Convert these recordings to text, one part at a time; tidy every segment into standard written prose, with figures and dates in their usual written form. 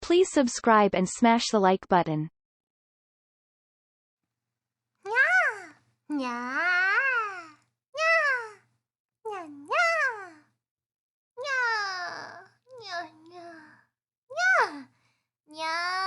Please subscribe and smash the like button. 냐, 냐, 냐, 냐, 냐, 냐, 냐, 냐,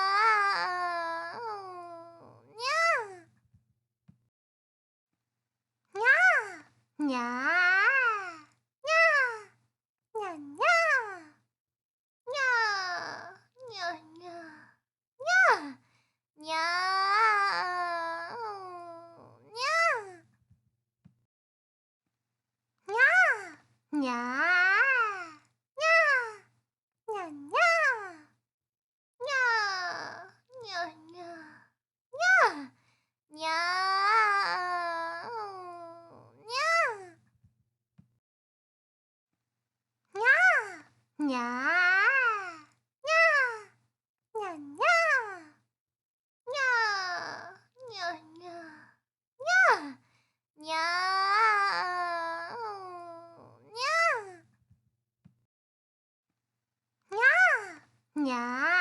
냐, 냐.